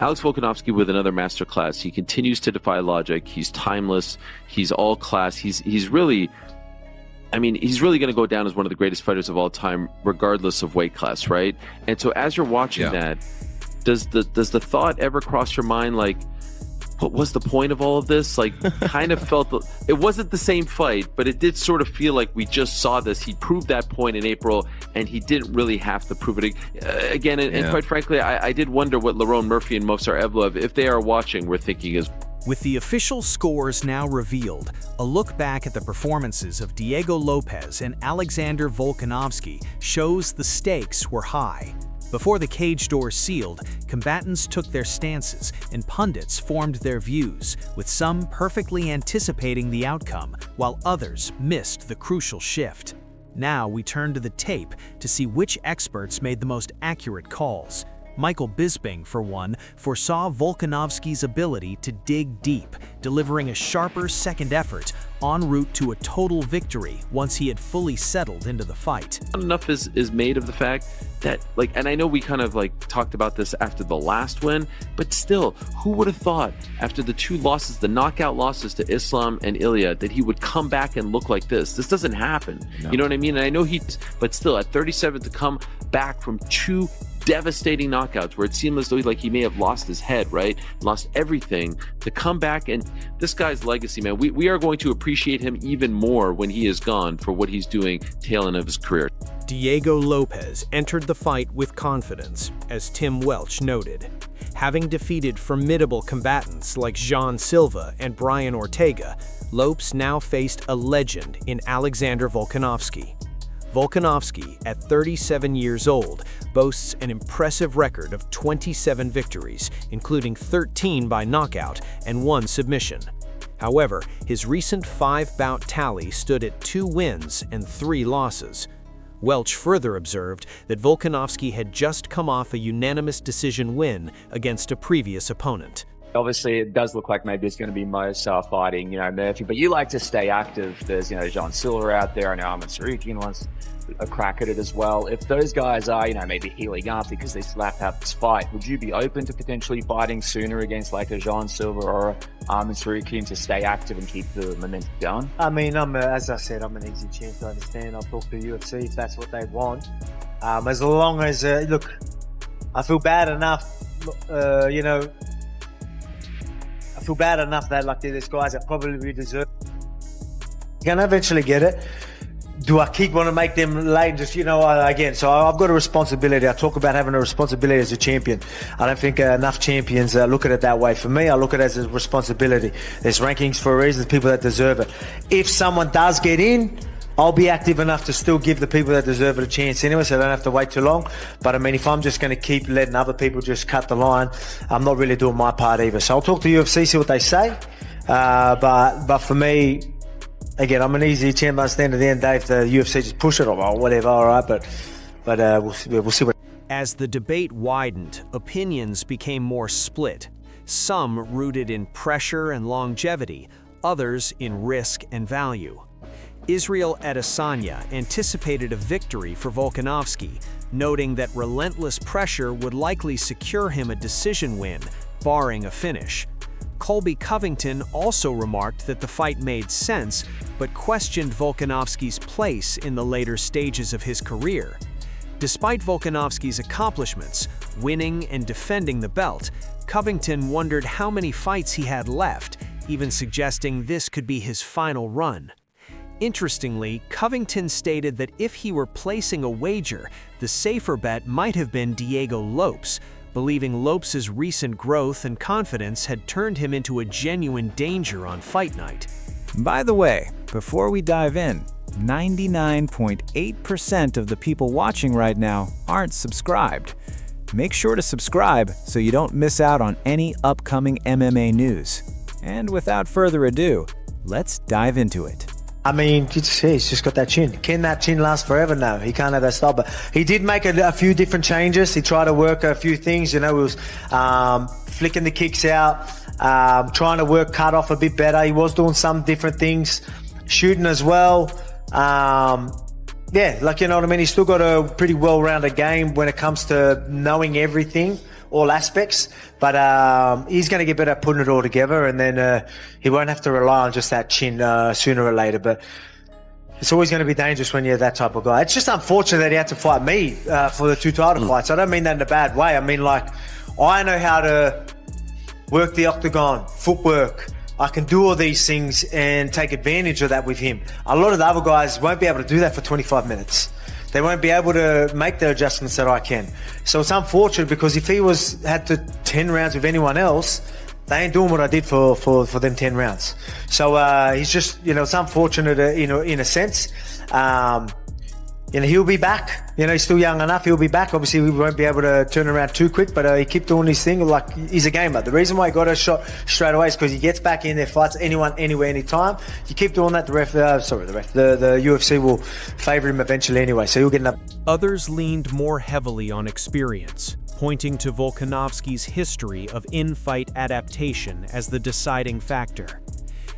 Alex Volkanovski with another masterclass. He continues to defy logic. He's timeless. He's all class. He's really going to go down as one of the greatest fighters of all time, regardless of weight class, right? And so as you're watching that, does the thought ever cross your mind, like, what was the point of all of this? Like, kind of felt it wasn't the same fight, but it did sort of feel like we just saw this. He proved that point in April, and he didn't really have to prove it again. And quite frankly, I did wonder what Lerone Murphy and Movsar Evloev, if they are watching, were thinking is. With the official scores now revealed, a look back at the performances of Diego Lopes and Alexander Volkanovski shows the stakes were high. Before the cage doors sealed, combatants took their stances and pundits formed their views, with some perfectly anticipating the outcome, while others missed the crucial shift. Now we turn to the tape to see which experts made the most accurate calls. Michael Bisping, for one, foresaw Volkanovski's ability to dig deep, delivering a sharper second effort en route to a total victory once he had fully settled into the fight. Enough is made of the fact that, like, and I know we kind of like talked about this after the last win, but still, who would have thought after the two losses, the knockout losses to Islam and Ilya, that he would come back and look like this? This doesn't happen. No. You know what I mean? And I know but still, at 37, to come back from two devastating knockouts where it seemed as though he may have lost his head, right? Lost everything, to come back. And this guy's legacy, man, we are going to appreciate him even more when he is gone for what he's doing tail end of his career. Diego Lopes entered the fight with confidence, as Tim Welch noted. Having defeated formidable combatants like Jean Silva and Brian Ortega, Lopes now faced a legend in Alexander Volkanovski. Volkanovski, at 37 years old, boasts an impressive record of 27 victories, including 13 by knockout and 1 submission. However, his recent 5-bout tally stood at 2 wins and 3 losses. Welch further observed that Volkanovski had just come off a unanimous decision win against a previous opponent. Obviously, it does look like maybe it's going to be Movsar fighting, Murphy, but you like to stay active. There's, Jean Silva out there. I know Arman Tsarukyan wants a crack at it as well. If those guys are, maybe healing up because they slap out this fight, would you be open to potentially fighting sooner against like a Jean Silva or Arman Tsarukyan to stay active and keep the momentum going? I mean, as I said, I'm an easy champ to understand. I'll talk to UFC if that's what they want. As long as, look, I feel bad enough, I feel bad enough that like there's guys that probably deserve. You're gonna eventually get it. Do I keep want to make them late? Just again. So I've got a responsibility. I talk about having a responsibility as a champion. I don't think enough champions look at it that way. For me, I look at it as a responsibility. There's rankings for a reason. There's people that deserve it. If someone does get in, I'll be active enough to still give the people that deserve it a chance anyway, so I don't have to wait too long. But I mean, if I'm just going to keep letting other people just cut the line, I'm not really doing my part either. So I'll talk to UFC, see what they say. But for me, again, I'm an easy champ. I understand at the end, Dave, the UFC just push it or whatever. All right, but we'll see what. As the debate widened, opinions became more split. Some rooted in pressure and longevity, others in risk and value. Israel Adesanya anticipated a victory for Volkanovski, noting that relentless pressure would likely secure him a decision win, barring a finish. Colby Covington also remarked that the fight made sense, but questioned Volkanovski's place in the later stages of his career. Despite Volkanovski's accomplishments, winning and defending the belt, Covington wondered how many fights he had left, even suggesting this could be his final run. Interestingly, Covington stated that if he were placing a wager, the safer bet might have been Diego Lopes, believing Lopes' recent growth and confidence had turned him into a genuine danger on fight night. By the way, before we dive in, 99.8% of the people watching right now aren't subscribed. Make sure to subscribe so you don't miss out on any upcoming MMA news. And without further ado, let's dive into it. I mean, he's just got that chin. Can that chin last forever? No, he can't have that style. But he did make a few different changes. He tried to work a few things. He was flicking the kicks out, trying to work cut off a bit better. He was doing some different things, shooting as well. Yeah, like, you know what I mean? He's still got a pretty well-rounded game when it comes to knowing everything, all aspects. But he's going to get better at putting it all together, and then he won't have to rely on just that chin sooner or later. But it's always going to be dangerous when you're that type of guy. It's just unfortunate that he had to fight me for the 2 title fights. I don't mean that in a bad way. I mean, like, I know how to work the octagon, footwork. I can do all these things and take advantage of that with him. A lot of the other guys won't be able to do that for 25 minutes. They won't be able to make the adjustments that I can. So it's unfortunate, because if he had to 10 rounds with anyone else, they ain't doing what I did for them 10 rounds. So he's just, it's unfortunate in a sense. He'll be back. He's still young enough. He'll be back. Obviously, we won't be able to turn around too quick, but he keep doing his thing. Like, he's a gamer. The reason why he got a shot straight away is because he gets back in there, fights anyone, anywhere, anytime. You keep doing that, the UFC will favour him eventually anyway, so he'll get another. Others leaned more heavily on experience, pointing to Volkanovski's history of in-fight adaptation as the deciding factor.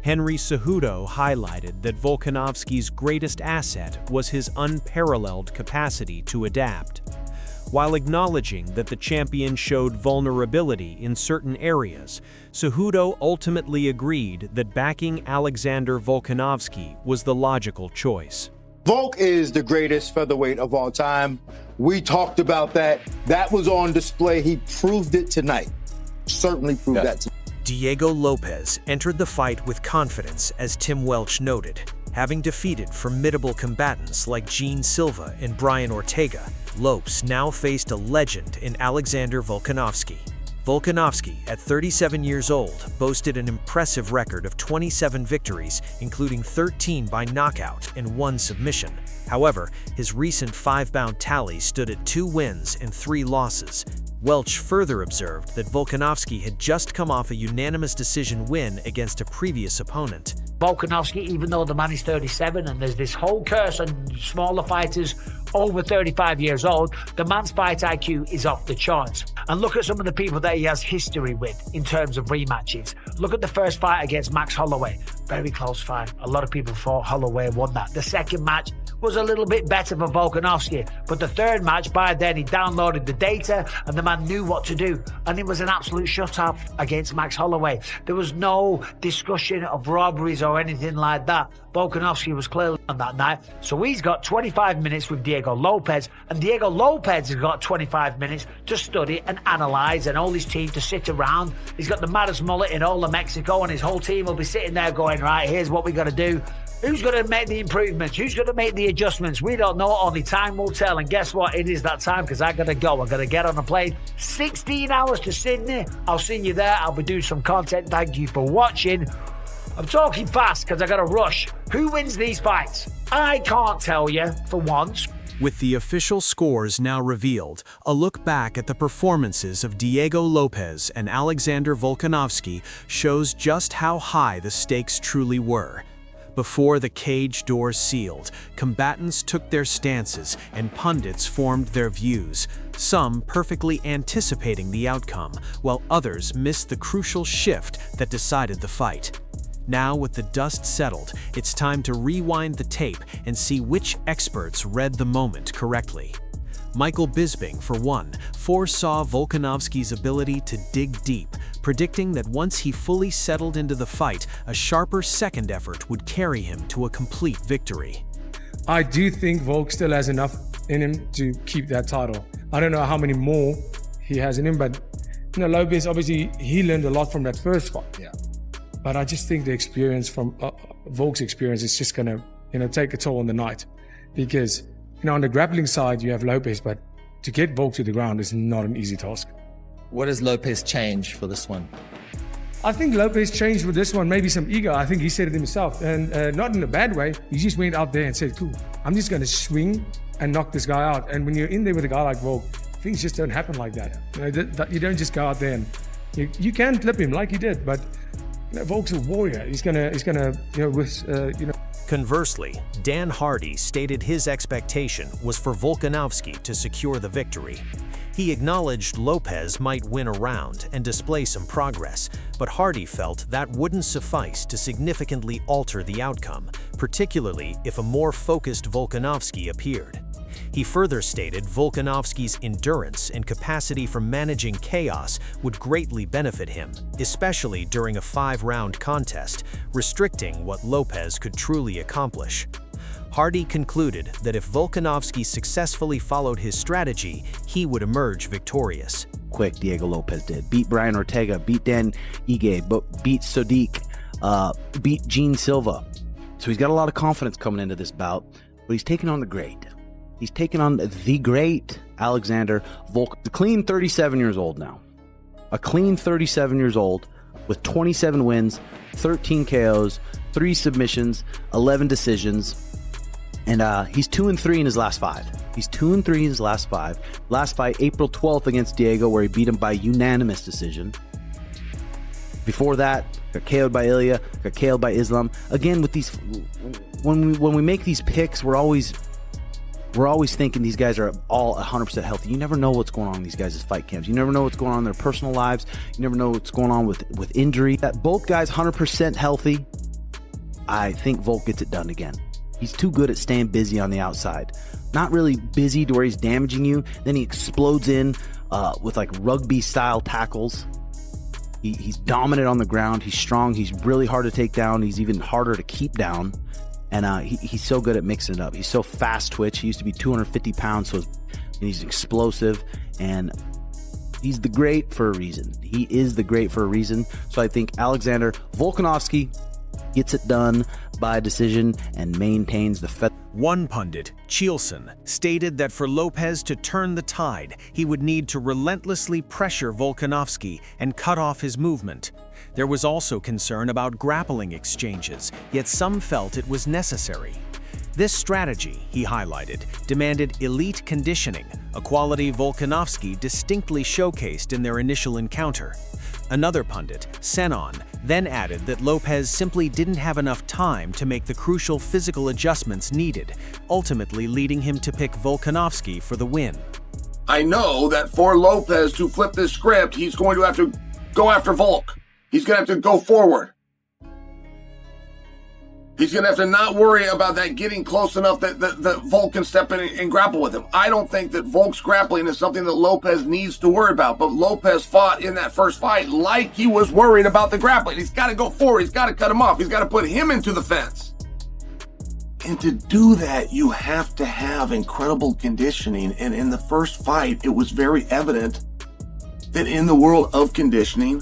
Henry Cejudo highlighted that Volkanovski's greatest asset was his unparalleled capacity to adapt. While acknowledging that the champion showed vulnerability in certain areas, Cejudo ultimately agreed that backing Alexander Volkanovski was the logical choice. Volk is the greatest featherweight of all time. We talked about that. That was on display. He proved it tonight. Certainly proved that tonight. Diego Lopes entered the fight with confidence, as Tim Welch noted. Having defeated formidable combatants like Gene Silva and Brian Ortega, Lopes now faced a legend in Alexander Volkanovski. Volkanovski, at 37 years old, boasted an impressive record of 27 victories, including 13 by knockout and 1 submission. However, his recent 5-bout tally stood at 2 wins and 3 losses. Welch further observed that Volkanovski had just come off a unanimous decision win against a previous opponent. Volkanovski, even though the man is 37 and there's this whole curse on smaller fighters over 35 years old, the man's fight IQ is off the charts. And look at some of the people that he has history with in terms of rematches. Look at the first fight against Max Holloway. Very close fight. A lot of people thought Holloway won that. The second match was a little bit better for Volkanovski, but the third match, by then he downloaded the data and the man knew what to do, and it was an absolute shutout against Max Holloway. There was no discussion of robberies or anything like that. Volkanovski was clearly on that night, so he's got 25 minutes with Diego Lopes, and Diego Lopes has got 25 minutes to study and analyse, and all his team to sit around. He's got the maddest mullet in all of Mexico, and his whole team will be sitting there going, right, here's what we got to do. Who's going to make the improvements? Who's going to make the adjustments? We don't know. Only time will tell. And guess what? It is that time, because I got to go. I got to get on a plane. 16 hours to Sydney. I'll see you there. I'll be doing some content. Thank you for watching. I'm talking fast because I got to rush. Who wins these fights? I can't tell you for once. With the official scores now revealed, a look back at the performances of Diego Lopes and Alexander Volkanovski shows just how high the stakes truly were. Before the cage doors sealed, combatants took their stances and pundits formed their views, some perfectly anticipating the outcome, while others missed the crucial shift that decided the fight. Now, with the dust settled, it's time to rewind the tape and see which experts read the moment correctly. Michael Bisping, for one, foresaw Volkanovski's ability to dig deep, predicting that once he fully settled into the fight, a sharper second effort would carry him to a complete victory. I do think Volk still has enough in him to keep that title. I don't know how many more he has in him, but Lopes, obviously, he learned a lot from that first fight. Yeah. But I just think the experience from Volk's experience is just going to, take a toll on the night, because on the grappling side, you have Lopes, but to get Volk to the ground is not an easy task. What does Lopes change for this one? I think Lopes changed with this one, maybe some ego. I think he said it himself, and not in a bad way. He just went out there and said, cool, I'm just going to swing and knock this guy out. And when you're in there with a guy like Volk, things just don't happen like that. You don't just go out there and you can clip him like he did, but Volk's a warrior. He's gonna, Conversely, Dan Hardy stated his expectation was for Volkanovski to secure the victory. He acknowledged Lopes might win a round and display some progress, but Hardy felt that wouldn't suffice to significantly alter the outcome, particularly if a more focused Volkanovski appeared. He further stated Volkanovski's endurance and capacity for managing chaos would greatly benefit him, especially during a 5-round contest, restricting what Lopes could truly accomplish. Hardy concluded that if Volkanovski successfully followed his strategy, he would emerge victorious. Quick, Diego Lopes did. Beat Brian Ortega, beat Dan Ige, beat Sodiq, beat Gene Silva. So he's got a lot of confidence coming into this bout, but he's taking on the great. He's taking on the great Alexander Volkanovski. A clean 37 years old now. A clean 37 years old with 27 wins, 13 KOs, 3 submissions, 11 decisions. And he's 2-3 in his last 5. He's 2-3 in his last 5. Last fight, April 12th against Diego, where he beat him by unanimous decision. Before that, got KO'd by Ilya, got KO'd by Islam. Again, with these, when we make these picks, we're always thinking these guys are all 100% healthy. You never know what's going on in these guys' fight camps. You never know what's going on in their personal lives. You never know what's going on with injury. That both guys 100% healthy, I think Volk gets it done again. He's too good at staying busy on the outside. Not really busy to where he's damaging you. Then he explodes in with like rugby-style tackles. He's dominant on the ground. He's strong. He's really hard to take down. He's even harder to keep down. And he's so good at mixing it up. He's so fast twitch. He used to be 250 pounds, and he's explosive. And he's the great for a reason. He is the great for a reason. So I think Alexander Volkanovski gets it done by decision and maintains the One pundit, Chielson, stated that for Lopes to turn the tide, he would need to relentlessly pressure Volkanovski and cut off his movement. There was also concern about grappling exchanges, yet some felt it was necessary. This strategy, he highlighted, demanded elite conditioning, a quality Volkanovski distinctly showcased in their initial encounter. Another pundit, Senon, then added that Lopes simply didn't have enough time to make the crucial physical adjustments needed, ultimately leading him to pick Volkanovski for the win. I know that for Lopes to flip this script, he's going to have to go after Volk. He's going to have to go forward. He's going to have to not worry about that getting close enough that Volk can step in and grapple with him. I don't think that Volk's grappling is something that Lopes needs to worry about. But Lopes fought in that first fight like he was worried about the grappling. He's got to go forward. He's got to cut him off. He's got to put him into the fence. And to do that, you have to have incredible conditioning. And in the first fight, it was very evident that in the world of conditioning,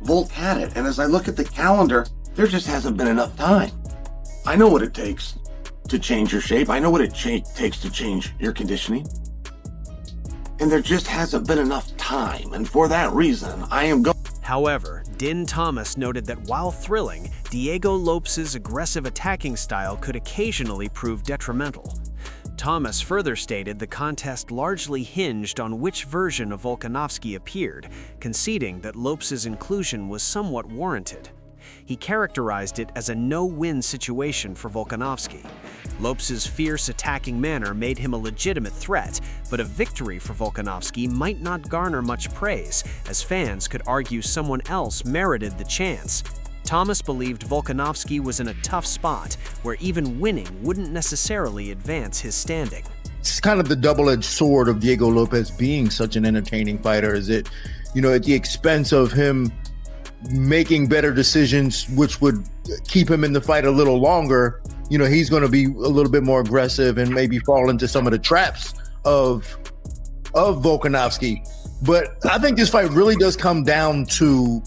Volk had it. And as I look at the calendar, there just hasn't been enough time. I know what it takes to change your shape. I know what it takes to change your conditioning. And there just hasn't been enough time. And for that reason, I am going. However, Din Thomas noted that while thrilling, Diego Lopes' aggressive attacking style could occasionally prove detrimental. Thomas further stated the contest largely hinged on which version of Volkanovski appeared, conceding that Lopes' inclusion was somewhat warranted. He characterized it as a no-win situation for Volkanovski. Lopes' fierce attacking manner made him a legitimate threat, but a victory for Volkanovski might not garner much praise, as fans could argue someone else merited the chance. Thomas believed Volkanovski was in a tough spot, where even winning wouldn't necessarily advance his standing. It's kind of the double-edged sword of Diego Lopes being such an entertaining fighter. Is it, at the expense of him making better decisions, which would keep him in the fight a little longer, he's going to be a little bit more aggressive and maybe fall into some of the traps of Volkanovski. But I think this fight really does come down to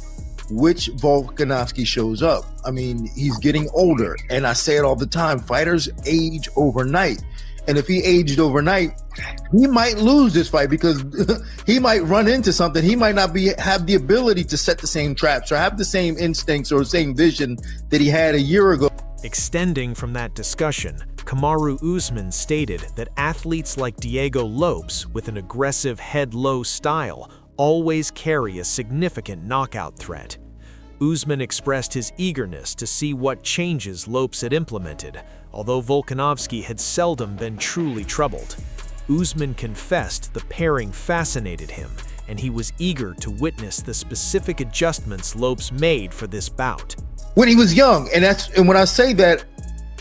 which Volkanovski shows up. I mean, he's getting older, and I say it all the time, fighters age overnight. And if he aged overnight, he might lose this fight because he might run into something. He might not have the ability to set the same traps or have the same instincts or same vision that he had a year ago. Extending from that discussion, Kamaru Usman stated that athletes like Diego Lopes, with an aggressive head-low style, always carry a significant knockout threat. Usman expressed his eagerness to see what changes Lopes had implemented, although Volkanovski had seldom been truly troubled. Usman confessed the pairing fascinated him, and he was eager to witness the specific adjustments Lopes made for this bout. When he was young, and when I say that,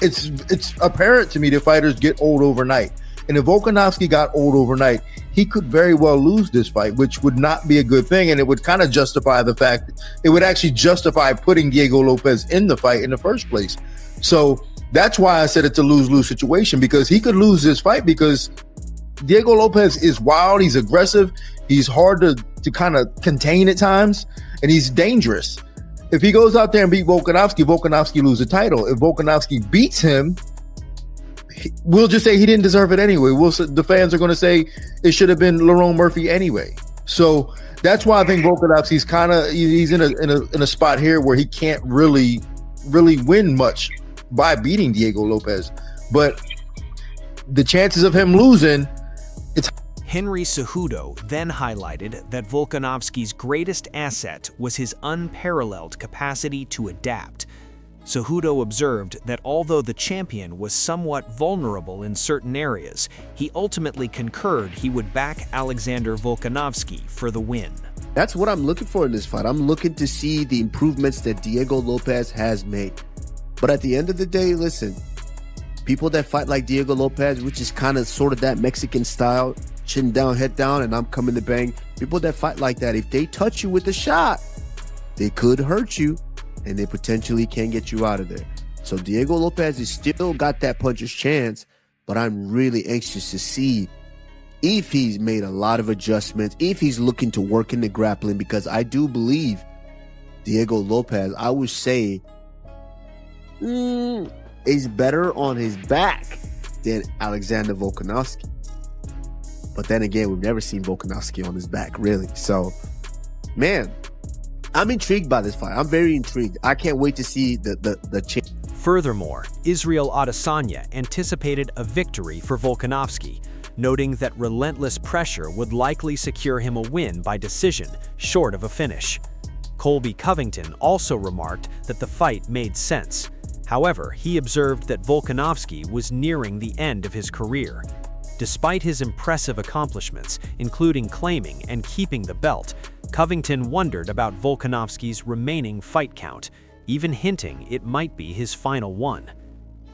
it's apparent to me that fighters get old overnight. And if Volkanovski got old overnight, he could very well lose this fight, which would not be a good thing. And it would kind of justify the fact, it would actually justify putting Diego Lopes in the fight in the first place. So that's why I said it's a lose-lose situation, because he could lose this fight because Diego Lopes is wild, he's aggressive, he's hard to kind of contain at times, and he's dangerous. If he goes out there and beat Volkanovski lose the title. If Volkanovski beats him, we'll just say he didn't deserve it anyway. The fans are going to say it should have been Lerone Murphy anyway. So that's why I think Volkanovski's he's in a spot here where he can't really win much by beating Diego Lopes. But the chances of him losing, it's Henry Cejudo then highlighted that Volkanovski's greatest asset was his unparalleled capacity to adapt. Cejudo observed that although the champion was somewhat vulnerable in certain areas, he ultimately concurred he would back Alexander Volkanovski for the win. That's what I'm looking for in this fight. I'm looking to see the improvements that Diego Lopes has made. But at the end of the day, listen, people that fight like Diego Lopes, which is kind of sort of that Mexican style, chin down, head down, and I'm coming to bang. People that fight like that, if they touch you with a shot, they could hurt you, and they potentially can get you out of there. So Diego Lopes has still got that puncher's chance, but I'm really anxious to see if he's made a lot of adjustments, if he's looking to work in the grappling, because I do believe Diego Lopes, I would say, is better on his back than Alexander Volkanovski. But then again, we've never seen Volkanovski on his back, really. So, man, I'm intrigued by this fight. I'm very intrigued. I can't wait to see the change. Furthermore, Israel Adesanya anticipated a victory for Volkanovski, noting that relentless pressure would likely secure him a win by decision, short of a finish. Colby Covington also remarked that the fight made sense. However, he observed that Volkanovski was nearing the end of his career. Despite his impressive accomplishments, including claiming and keeping the belt, Covington wondered about Volkanovski's remaining fight count, even hinting it might be his final one.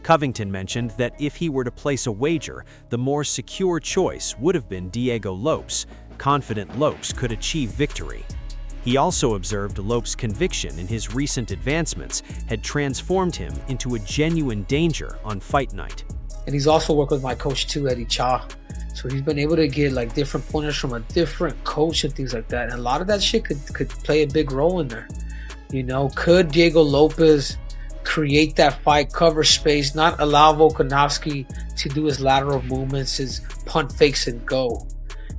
Covington mentioned that if he were to place a wager, the more secure choice would have been Diego Lopes, confident Lopes could achieve victory. He also observed Lopes' conviction in his recent advancements had transformed him into a genuine danger on fight night. And he's also worked with my coach too, Eddie Cha. So he's been able to get like different pointers from a different coach and things like that. And a lot of that shit could play a big role in there. You know, could Diego Lopes create that fight, cover space, not allow Volkanovski to do his lateral movements, his punt fakes and go?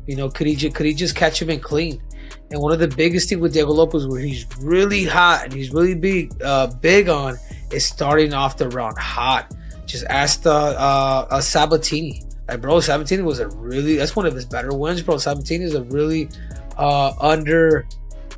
You know, could he just catch him and clean? And one of the biggest things with Diego Lopes, where he's really hot and he's really big on, is starting off the round hot. Just ask Sabatini. Like, bro, Sabatini was that's one of his better wins, bro. Sabatini is a really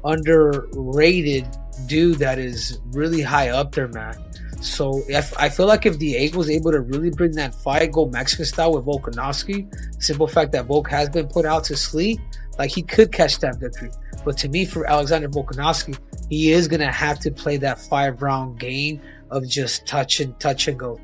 underrated dude that is really high up there, man. So I feel like if Diego was able to really bring that fight, go Mexican style with Volkanovski, simple fact that Volk has been put out to sleep, like he could catch that victory. But to me, for Alexander Volkanovski, he is going to have to play that 5-round game of just touch and go.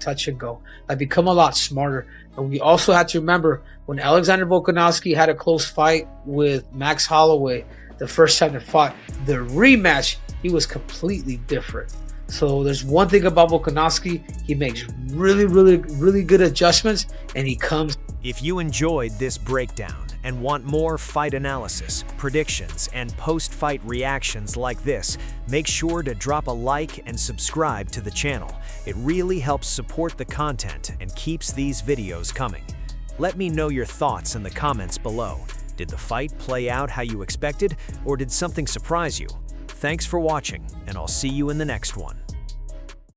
Like, become a lot smarter. And we also have to remember, when Alexander Volkanovski had a close fight with Max Holloway the first time they fought, the rematch, he was completely different. So there's one thing about Volkanovski, he makes really good adjustments, and he comes. If you enjoyed this breakdown and want more fight analysis, predictions, and post-fight reactions like this, make sure to drop a like and subscribe to the channel. It really helps support the content and keeps these videos coming. Let me know your thoughts in the comments below. Did the fight play out how you expected, or did something surprise you? Thanks for watching, and I'll see you in the next one.